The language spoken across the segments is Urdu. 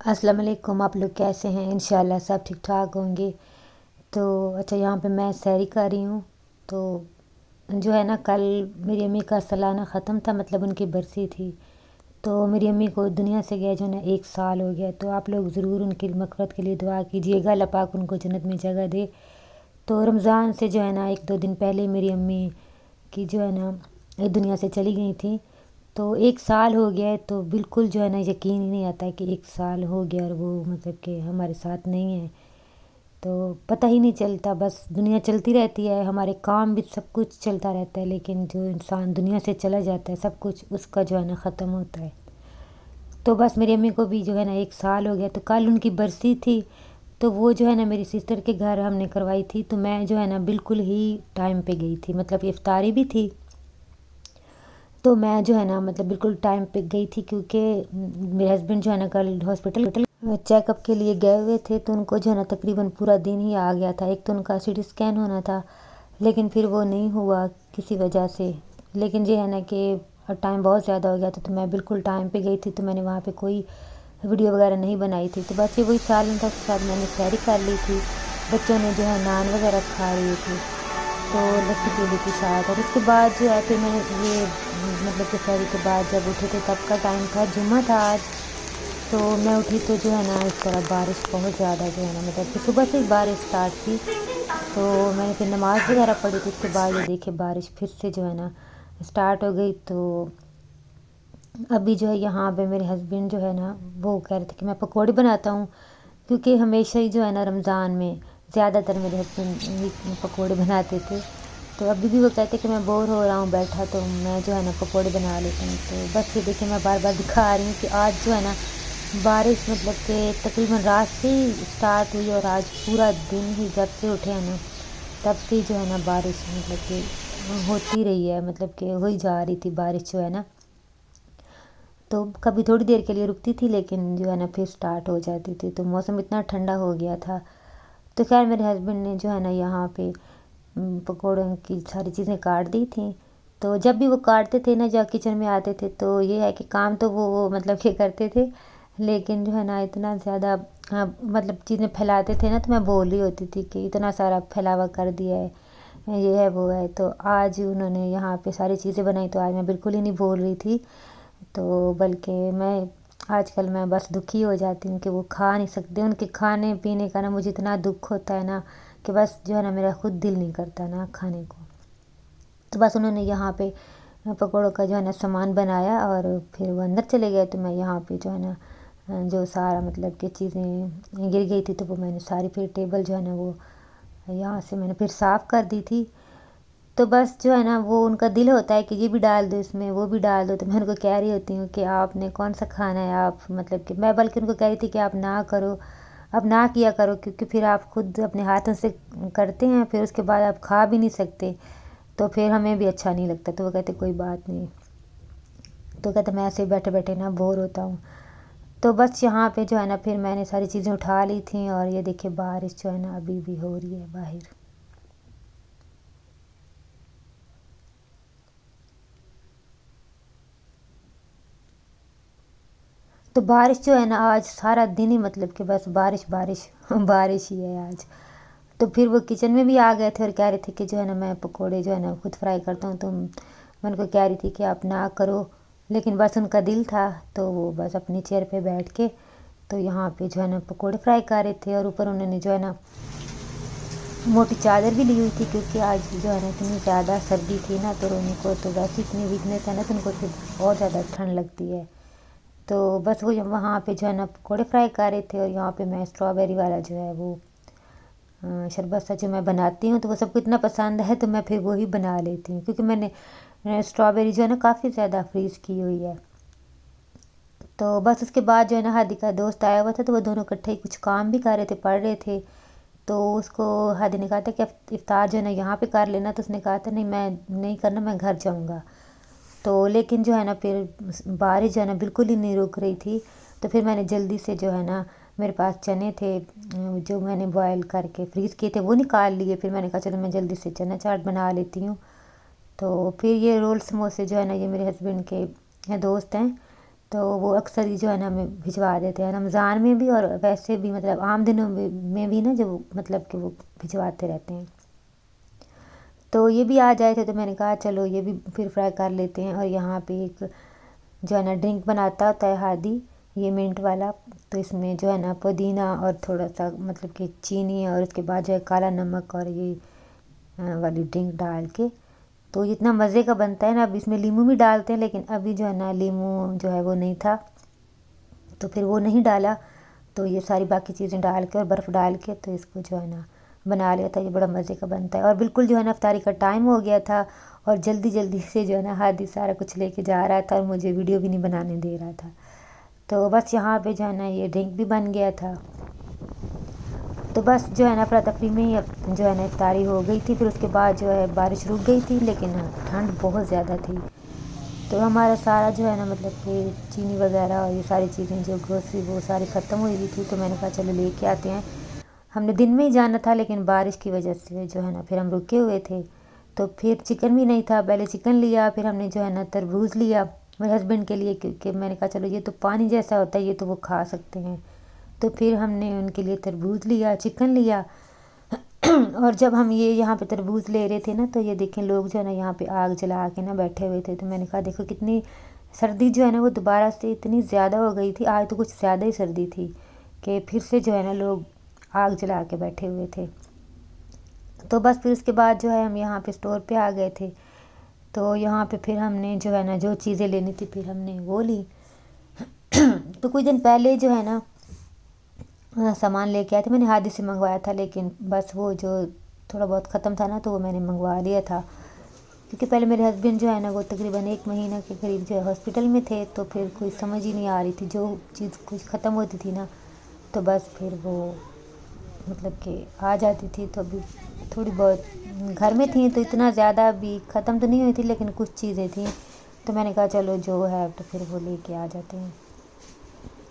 السلام علیکم، آپ لوگ کیسے ہیں؟ انشاءاللہ سب ٹھیک ٹھاک ہوں گے۔ تو اچھا، یہاں پہ میں سحری کر رہی ہوں۔ تو جو ہے نا، کل میری امی کا سالانہ ختم تھا، مطلب ان کی برسی تھی۔ تو میری امی کو دنیا سے گیا جو ہے نا 1 سال ہو گیا۔ تو آپ لوگ ضرور ان کی مغفرت کے لیے دعا کیجیے گا، اللہ پاک ان کو جنت میں جگہ دے۔ تو رمضان سے جو ہے نا 1-2 دن پہلے میری امی کی جو ہے نا دنیا سے چلی گئی تھیں۔ تو 1 سال ہو گیا ہے، تو بالکل جو ہے نا یقین ہی نہیں آتا ہے کہ 1 سال ہو گیا اور وہ مطلب کہ ہمارے ساتھ نہیں ہے۔ تو پتہ ہی نہیں چلتا، بس دنیا چلتی رہتی ہے، ہمارے کام بھی سب کچھ چلتا رہتا ہے، لیکن جو انسان دنیا سے چلا جاتا ہے سب کچھ اس کا جو ہے نا ختم ہوتا ہے۔ تو بس میری امی کو بھی جو ہے نا 1 سال ہو گیا۔ تو کل ان کی برسی تھی، تو وہ جو ہے نا میری سسٹر کے گھر ہم نے کروائی تھی۔ تو میں جو ہے نا بالکل ہی ٹائم پہ گئی تھی، مطلب افطاری بھی تھی۔ تو میں جو ہے نا مطلب بالکل ٹائم پہ گئی تھی، کیونکہ میرے ہسبینڈ جو ہے نا کل ہاسپٹل چیک اپ کے لیے گئے ہوئے تھے۔ تو ان کو جو ہے نا تقریباً پورا دن ہی آ گیا تھا۔ ایک تو ان کا CT اسکین ہونا تھا، لیکن پھر وہ نہیں ہوا کسی وجہ سے۔ لیکن یہ ہے نا کہ ٹائم بہت زیادہ ہو گیا تھا، تو میں بالکل ٹائم پہ گئی تھی۔ تو میں نے وہاں پہ کوئی ویڈیو وغیرہ نہیں بنائی تھی۔ تو بس یہ وہی سالن تھا، اس کے ساتھ میں نے سحری کر لی تھی۔ بچوں نے جو ہے نان وغیرہ کھا رہے تھے، تو لسی پی لی تھی ساتھ۔ اور اس کے بعد جو ہے پھر میں نے یہ مطلب کہ سحری کے بعد جب اٹھے تھے تب کا ٹائم تھا، جمعہ تھا آج۔ تو میں اٹھی تو جو ہے نا اس طرح بارش بہت زیادہ جو ہے نا مطلب کہ صبح سے ہی بارش سٹارٹ تھی۔ تو میں نے پھر نماز وغیرہ پڑھی تھی، اس کے بعد یہ دیکھے بارش پھر سے جو ہے نا سٹارٹ ہو گئی۔ تو ابھی جو ہے یہاں پہ میرے ہسبینڈ جو ہے نا وہ کہہ رہے تھے کہ میں پکوڑے بناتا ہوں، کیونکہ ہمیشہ ہی جو ہے نا رمضان میں زیادہ تر میرے ہسبینڈ پکوڑے بناتے تھے۔ تو ابھی بھی وہ کہتے کہ میں بور ہو رہا ہوں بیٹھا، تو میں جو ہے نا پکوڑے بنا لیتا ہوں۔ تو بس یہ دیکھیں میں بار بار دکھا رہی ہوں کہ آج جو ہے نا بارش مطلب کہ تقریباً رات سے ہی سٹارٹ ہوئی، اور آج پورا دن ہی جب سے اٹھے ہیں نا تب سے جو ہے نا بارش مطلب کہ ہوتی رہی ہے، مطلب کہ ہوئی جا رہی تھی بارش جو ہے نا۔ تو کبھی تھوڑی دیر کے لیے رکتی تھی، لیکن جو ہے نا پھر سٹارٹ ہو جاتی تھی۔ تو موسم اتنا ٹھنڈا ہو گیا تھا۔ تو خیر میرے ہسبینڈ نے جو ہے نا یہاں پہ پکوڑوں کی ساری چیزیں کاٹ دی تھیں۔ تو جب بھی وہ کاٹتے تھے نا، جب کچن میں آتے تھے، تو یہ ہے کہ کام تو وہ مطلب کہ کرتے تھے، لیکن جو ہے نا اتنا زیادہ مطلب چیزیں پھیلاتے تھے نا، تو میں بول رہی ہوتی تھی کہ اتنا سارا پھیلاوا کر دیا ہے، یہ ہے وہ ہے۔ تو آج انہوں نے یہاں پہ ساری چیزیں بنائی، تو آج میں بالکل ہی نہیں بول رہی تھی۔ تو بلکہ میں آج کل میں بس دکھی ہو جاتی ہوں کہ وہ کھا نہیں سکتے، ان کے کھانے پینے کا نا مجھے اتنا دکھ ہوتا ہے نا کہ بس جو ہے نا میرا خود دل نہیں کرتا نا کھانے کو۔ تو بس انہوں نے یہاں پہ پکوڑوں کا جو ہے نا سامان بنایا، اور پھر وہ اندر چلے گئے۔ تو میں یہاں پہ جو ہے نا جو سارا مطلب کہ چیزیں گر گئی تھی، تو وہ میں نے ساری پھر ٹیبل جو ہے نا وہ یہاں سے میں نے پھر صاف کر دی تھی۔ تو بس جو ہے نا وہ ان کا دل ہوتا ہے کہ یہ بھی ڈال دو اس میں، وہ بھی ڈال دو۔ تو میں ان کو کہہ رہی ہوتی ہوں کہ آپ نے کون سا کھانا ہے، آپ مطلب کہ میں بلکہ ان کو کہہ رہی تھی کہ آپ نہ کرو، اب نہ کیا کرو، کیونکہ پھر آپ خود اپنے ہاتھوں سے کرتے ہیں، پھر اس کے بعد آپ کھا بھی نہیں سکتے، تو پھر ہمیں بھی اچھا نہیں لگتا۔ تو وہ کہتے کوئی بات نہیں، تو کہتے میں ایسے بیٹھے بیٹھے نا بور ہوتا ہوں۔ تو بس یہاں پہ جو ہے نا پھر میں نے ساری چیزیں اٹھا لی تھیں، اور یہ دیکھیں بارش جو ہے نا ابھی بھی ہو رہی ہے باہر۔ تو بارش جو ہے نا آج سارا دن ہی مطلب کہ بس بارش بارش بارش ہی ہے آج۔ تو پھر وہ کچن میں بھی آ گئے تھے اور کہہ رہے تھے کہ جو ہے نا میں پکوڑے جو ہے نا خود فرائی کرتا ہوں، تو میں ان کو کہہ رہی تھی کہ آپ نہ کرو، لیکن بس ان کا دل تھا، تو وہ بس اپنی چیئر پہ بیٹھ کے تو یہاں پہ جو ہے نا پکوڑے فرائی کر رہے تھے، اور اوپر انہوں نے جو ہے نا موٹی چادر بھی لی ہوئی تھی، کیونکہ آج جو ہے نا اتنی زیادہ سردی تھی نا، تو ان کو تو ویسے اتنی ویکنیس ہے نا، تو ان کو پھر اور زیادہ ٹھنڈ لگتی ہے۔ تو بس وہ وہاں پہ جو ہے نا پکوڑے فرائی کر رہے تھے، اور یہاں پہ میں اسٹرابیری والا جو ہے وہ شربت سا جو میں بناتی ہوں، تو وہ سب کو اتنا پسند ہے، تو میں پھر وہی بنا لیتی ہوں، کیونکہ میں نے اسٹرابیری جو ہے نا کافی زیادہ فریز کی ہوئی ہے۔ تو بس اس کے بعد جو ہے نا ہادی کا دوست آیا ہوا تھا، تو وہ دونوں اکٹھے ہی کچھ کام بھی کر رہے تھے، پڑھ رہے تھے۔ تو اس کو ہادی نے کہا تھا کہ افطار جو ہے نا یہاں پہ کر لینا، تو اس نے کہا تھا نہیں میں نہیں کرنا، میں گھر جاؤں گا۔ تو لیکن جو ہے نا پھر بارش جو ہے نا بالکل ہی نہیں رک رہی تھی، تو پھر میں نے جلدی سے جو ہے نا میرے پاس چنے تھے جو میں نے بوائل کر کے فریز کیے تھے، وہ نکال لیے۔ پھر میں نے کہا چلو میں جلدی سے چنا چاٹ بنا لیتی ہوں۔ تو پھر یہ رول سموسے جو ہے نا یہ میرے ہسبینڈ کے دوست ہیں، تو وہ اکثر ہی جو ہے نا ہمیں بھجوا دیتے ہیں، رمضان میں بھی اور ویسے بھی مطلب عام دنوں میں بھی نا، جو مطلب کہ وہ بھجواتے رہتے ہیں۔ تو یہ بھی آ جائے تھے تو میں نے کہا چلو یہ بھی پھر فرائی کر لیتے ہیں۔ اور یہاں پہ ایک جو ہے نا ڈرنک بناتا ہوتا ہے ہادی، یہ منٹ والا، تو اس میں جو ہے نا پودینہ اور تھوڑا سا مطلب کہ چینی اور اس کے بعد جو ہے کالا نمک اور یہ والی ڈرنک ڈال کے، تو یہ اتنا مزے کا بنتا ہے نا۔ اب اس میں لیمو بھی ڈالتے ہیں لیکن ابھی جو ہے نا لیمو جو ہے وہ نہیں تھا، تو پھر وہ نہیں ڈالا، تو یہ ساری باقی چیزیں ڈال کے اور برف ڈال کے تو اس کو جو ہے نا بنا لیا تھا۔ یہ بڑا مزے کا بنتا ہے، اور بالکل جو ہے نا افطاری کا ٹائم ہو گیا تھا اور جلدی جلدی سے جو ہے نا ہادی سارا کچھ لے کے جا رہا تھا اور مجھے ویڈیو بھی نہیں بنانے دے رہا تھا۔ تو بس یہاں پہ جو ہے نا یہ ڈرنک بھی بن گیا تھا، تو بس جو ہے نا افراتفری میں ہی جو ہے نا افطاری ہو گئی تھی۔ پھر اس کے بعد جو ہے بارش رک گئی تھی لیکن ٹھنڈ بہت زیادہ تھی، تو ہمارا سارا جو ہے نا مطلب کہ چینی وغیرہ اور یہ ساری چیزیں جو گروسری وہ ساری ختم ہوئی ہوئی تھی، تو میں نے کہا چلو لے کے آتے ہیں۔ ہم نے دن میں ہی جانا تھا لیکن بارش کی وجہ سے جو ہے نا پھر ہم رکے ہوئے تھے، تو پھر چکن بھی نہیں تھا، پہلے چکن لیا، پھر ہم نے جو ہے نا تربوز لیا میرے ہسبینڈ کے لیے، کیونکہ میں نے کہا چلو یہ تو پانی جیسا ہوتا ہے، یہ تو وہ کھا سکتے ہیں، تو پھر ہم نے ان کے لیے تربوز لیا، چکن لیا۔ اور جب ہم یہ یہاں پہ تربوز لے رہے تھے نا، تو یہ دیکھیں لوگ جو ہے نا یہاں پہ آگ جلا کے نا بیٹھے ہوئے تھے، تو میں نے کہا دیکھو کتنی سردی جو ہے نا وہ دوبارہ سے اتنی زیادہ ہو گئی تھی، آج تو کچھ زیادہ ہی سردی تھی کہ پھر سے جو ہے نا لوگ آگ جلا کے بیٹھے ہوئے تھے۔ تو بس پھر اس کے بعد جو ہے ہم یہاں پہ اسٹور پہ آ گئے تھے، تو یہاں پہ پھر ہم نے جو ہے نا جو چیزیں لینی تھی پھر ہم نے وہ لی۔ تو کچھ دن پہلے جو ہے نا سامان لے کے آئے تھے، میں نے ہادی سے منگوایا تھا لیکن بس وہ جو تھوڑا بہت ختم تھا نا تو وہ میں نے منگوا لیا تھا، کیونکہ پہلے میرے ہسبینڈ جو ہے نا وہ تقریباً 1 مہینہ کے قریب جو ہے ہاسپٹل میں تھے، تو پھر کوئی سمجھ ہی نہیں آ رہی تھی، جو چیز کچھ ختم ہوتی تھی نا تو بس پھر وہ مطلب کہ آ جاتی تھی، تو ابھی تھوڑی بہت گھر میں تھیں تو اتنا زیادہ ابھی ختم تو نہیں ہوئی تھی لیکن کچھ چیزیں تھیں، تو میں نے کہا چلو جو ہے تو پھر وہ لے کے آ جاتے ہیں۔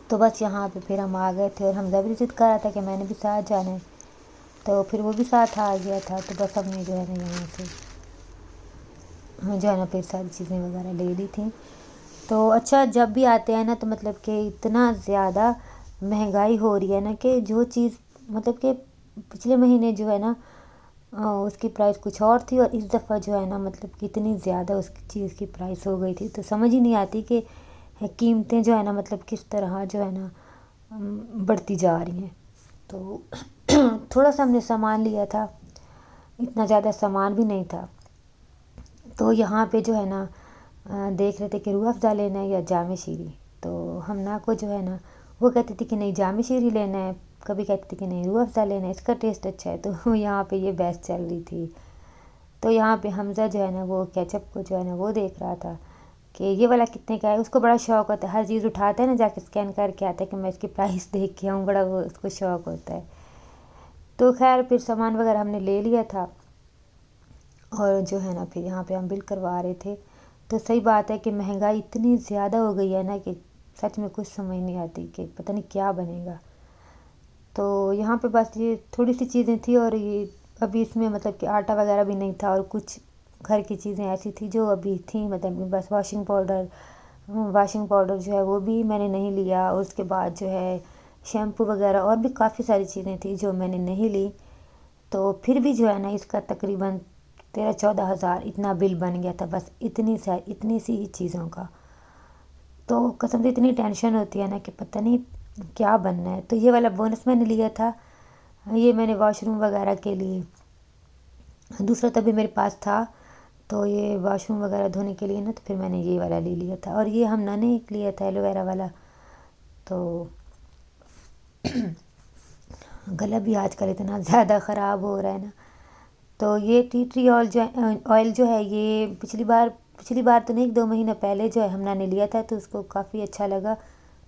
تو بس یہاں پہ پھر ہم آ گئے تھے، اور حمزہ بھی ضد کر رہا تھا کہ میں نے بھی ساتھ جانا ہے، تو پھر وہ بھی ساتھ آ گیا تھا، تو بس ہم نے جو ہے نا یہاں سے جو ہے نا پھر ساری چیزیں وغیرہ لے لی تھیں۔ تو اچھا جب بھی آتے ہیں نا تو مطلب کہ اتنا زیادہ مہنگائی ہو رہی ہے نا کہ جو چیز مطلب کہ پچھلے مہینے جو ہے نا اس کی پرائس کچھ اور تھی، اور اس دفعہ جو ہے نا مطلب کہ اتنی زیادہ اس کی چیز کی پرائس ہو گئی تھی، تو سمجھ ہی نہیں آتی کہ قیمتیں جو ہے نا مطلب کس طرح جو ہے نا بڑھتی جا رہی ہیں۔ تو تھوڑا سا ہم نے سامان لیا تھا، اتنا زیادہ سامان بھی نہیں تھا، تو یہاں پہ جو ہے نا دیکھ رہے تھے کہ روح افزا لینا ہے یا جامع شیریں، تو ہمنا کو جو ہے نا وہ کہتی تھی کہ نہیں جامع شیریں لینا ہے، کبھی کہتی تھی کہ نہیں روح افزا لینا ہے، اس کا ٹیسٹ اچھا ہے، تو یہاں پہ یہ بحث چل رہی تھی۔ تو یہاں پہ حمزہ جو ہے نا وہ کیچپ کو جو ہے نا وہ دیکھ رہا تھا کہ یہ والا کتنے کا ہے، اس کو بڑا شوق ہوتا ہے، ہر چیز اٹھاتا ہے نا جا کے اسکین کر کے آتا ہے کہ میں اس کی پرائس دیکھ کے آؤں، بڑا وہ اس کو شوق ہوتا ہے۔ تو خیر پھر سامان وغیرہ ہم نے لے لیا تھا، اور جو ہے نا پھر یہاں پہ ہم بل کروا رہے تھے، تو صحیح بات ہے کہ مہنگائی اتنی زیادہ ہو گئی ہے نا کہ سچ میں کچھ سمجھ نہیں آتی کہ پتہ نہیں کیا بنے گا۔ تو یہاں پہ بس یہ تھوڑی سی چیزیں تھیں، اور یہ ابھی اس میں مطلب کہ آٹا وغیرہ بھی نہیں تھا، اور کچھ گھر کی چیزیں ایسی تھیں جو ابھی تھیں، مطلب بس واشنگ پاؤڈر جو ہے وہ بھی میں نے نہیں لیا، اور اس کے بعد جو ہے شیمپو وغیرہ اور بھی کافی ساری چیزیں تھیں جو میں نے نہیں لی، تو پھر بھی جو ہے نا اس کا تقریباً 13-14 ہزار اتنا بل بن گیا تھا، بس اتنی سی ہی چیزوں کا۔ تو قسم سے اتنی ٹینشن ہوتی ہے نا کہ پتہ نہیں کیا بننا ہے۔ تو یہ والا بونس میں نے لیا تھا، یہ میں نے واش روم وغیرہ کے لیے، دوسرا تبھی میرے پاس تھا، تو یہ واش روم وغیرہ دھونے کے لیے نا، تو پھر میں نے یہ والا لے لیا تھا، اور یہ ہم نے ایک لیا تھا ایلو ویرا والا۔ تو گلا بھی آج کل اتنا زیادہ خراب ہو رہا ہے نا، تو یہ ٹی ٹری آئل جو ہے یہ پچھلی بار تو نہیں 2 مہینہ پہلے جو ہے ہم نے لیا تھا، تو اس کو کافی اچھا لگا،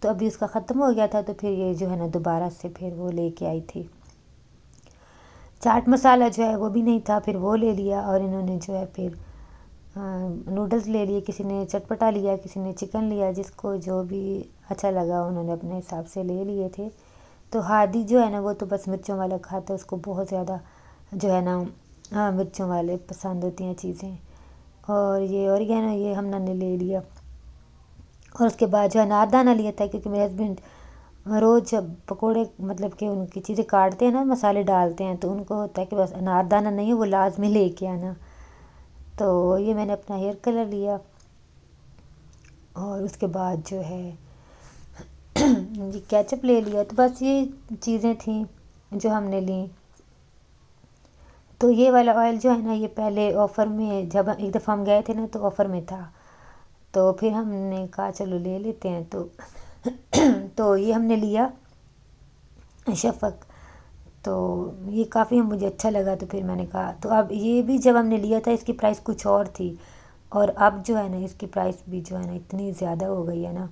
تو ابھی اس کا ختم ہو گیا تھا، تو پھر یہ جو ہے نا دوبارہ سے پھر وہ لے کے آئی تھی۔ چاٹ مسالہ جو ہے وہ بھی نہیں تھا، پھر وہ لے لیا، اور انہوں نے جو ہے پھر نوڈلز لے لیے، کسی نے چٹپٹا لیا، کسی نے چکن لیا، جس کو جو بھی اچھا لگا انہوں نے اپنے حساب سے لے لیے تھے۔ تو ہادی جو ہے نا وہ تو بس مرچوں والا کھاتا ہے، اس کو بہت زیادہ جو ہے نا مرچوں والے پسند ہوتی ہیں چیزیں، اور یہ اوریگانو یہ ہم نے لے لیا، اور اس کے بعد جو اناردانہ لیا تھا، کیونکہ میرے ہسبینڈ روز جب پکوڑے مطلب کہ ان کی چیزیں کاٹتے ہیں نا، مسالے ڈالتے ہیں، تو ان کو ہوتا ہے کہ بس اناردانہ نہیں ہے، وہ لازمی لے کے آنا. تو یہ میں نے اپنا ہیئر کلر لیا، اور اس کے بعد جو ہے یہ کیچپ لے لیا. تو بس یہ چیزیں تھیں جو ہم نے لیں. تو یہ والا آئل جو ہے نا، یہ پہلے آفر میں جب ایک دفعہ ہم گئے تھے نا تو آفر میں تھا، تو پھر ہم نے کہا چلو لے لیتے ہیں. تو یہ ہم نے لیا شفق. تو یہ کافی مجھے اچھا لگا، تو پھر میں نے کہا. تو اب یہ بھی جب ہم نے لیا تھا اس کی پرائس کچھ اور تھی، اور اب جو ہے نا اس کی پرائس بھی جو ہے نا اتنی زیادہ ہو گئی ہے نا.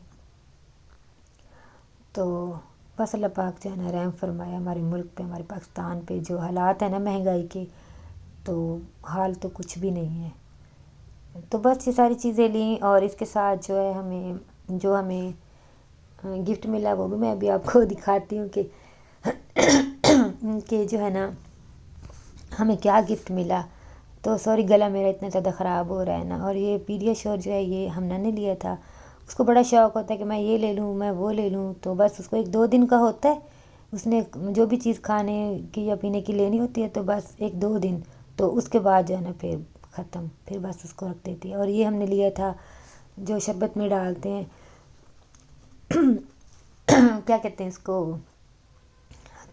تو بس اللہ پاک جو ہے نا رحم فرمائے ہمارے ملک پہ، ہمارے پاکستان پہ. جو حالات ہیں نا مہنگائی کے، تو حال تو کچھ بھی نہیں ہے. تو بس یہ ساری چیزیں لیں، اور اس کے ساتھ جو ہے ہمیں گفٹ ملا وہ بھی میں ابھی آپ کو دکھاتی ہوں کہ جو ہے نا ہمیں کیا گفٹ ملا. تو سوری گلا میرا اتنا زیادہ خراب ہو رہا ہے نا. اور یہ پیڈیا شور جو ہے یہ ہمنا نے لیا تھا. اس کو بڑا شوق ہوتا ہے کہ میں یہ لے لوں، میں وہ لے لوں. تو بس اس کو 1-2 دن کا ہوتا ہے، اس نے جو بھی چیز کھانے کی یا پینے کی لینی ہوتی ہے تو بس 1-2 دن، تو اس کے بعد جو ہے نا پھر ختم، پھر بس اس کو رکھ دیتی ہے. اور یہ ہم نے لیا تھا جو شربت میں ڈالتے ہیں کیا کہتے ہیں اس کو،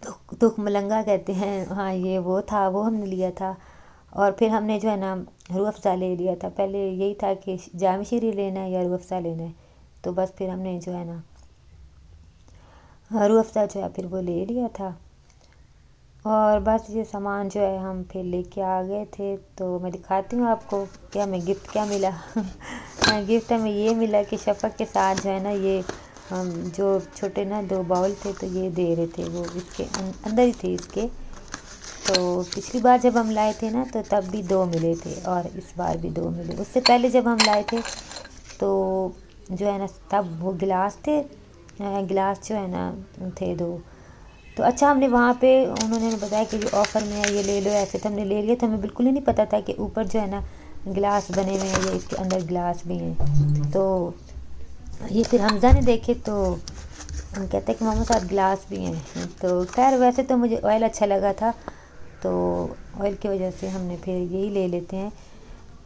تخم ملنگا کہتے ہیں. ہاں یہ وہ تھا، وہ ہم نے لیا تھا. اور پھر ہم نے جو ہے نا روح افزا لے لیا تھا. پہلے یہی تھا کہ جام شیری لینا ہے یا روح افزا لینا ہے، تو بس پھر ہم نے جو ہے نا روح افزا جو ہے پھر وہ لے لیا تھا. اور بس یہ سامان جو ہے ہم پھر لے کے آ گئے تھے. تو میں دکھاتی ہوں آپ کو کہ ہمیں گفٹ کیا ملا. گفٹ ہمیں یہ ملا کہ شفق کے ساتھ جو ہے نا یہ جو چھوٹے نا 2 باؤل تھے، تو یہ دے رہے تھے، وہ اس کے اندر ہی تھے اس کے. تو پچھلی بار جب ہم لائے تھے نا تو تب بھی 2 ملے تھے، اور اس بار بھی 2 ملے. اس سے پہلے جب ہم لائے تھے تو جو ہے نا تب وہ گلاس تھے، گلاس جو ہے نا تھے 2. تو اچھا ہم نے وہاں پہ انہوں نے بتایا کہ یہ آفر میں ہے، یہ لے لو ایسے. تو ہم نے لے لیا. تو ہمیں بالکل ہی نہیں پتہ تھا کہ اوپر جو ہے نا گلاس بنے ہوئے ہیں یا اس کے اندر گلاس بھی ہیں. تو یہ پھر حمزہ نے دیکھے تو ہم کہتے ہیں کہ ماما ساتھ گلاس بھی ہیں. تو خیر ویسے تو مجھے آئل اچھا لگا تھا، تو آئل کی وجہ سے ہم نے پھر یہی لے لیتے ہیں.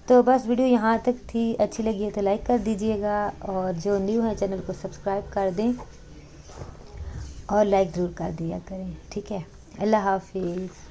تو بس ویڈیو یہاں تک تھی. اچھی لگی ہے تو لائک کر دیجئے گا، اور جو نیو ہے چینل کو سبسکرائب کر دیں، اور لائک ضرور کر دیا کریں. ٹھیک ہے، اللہ حافظ.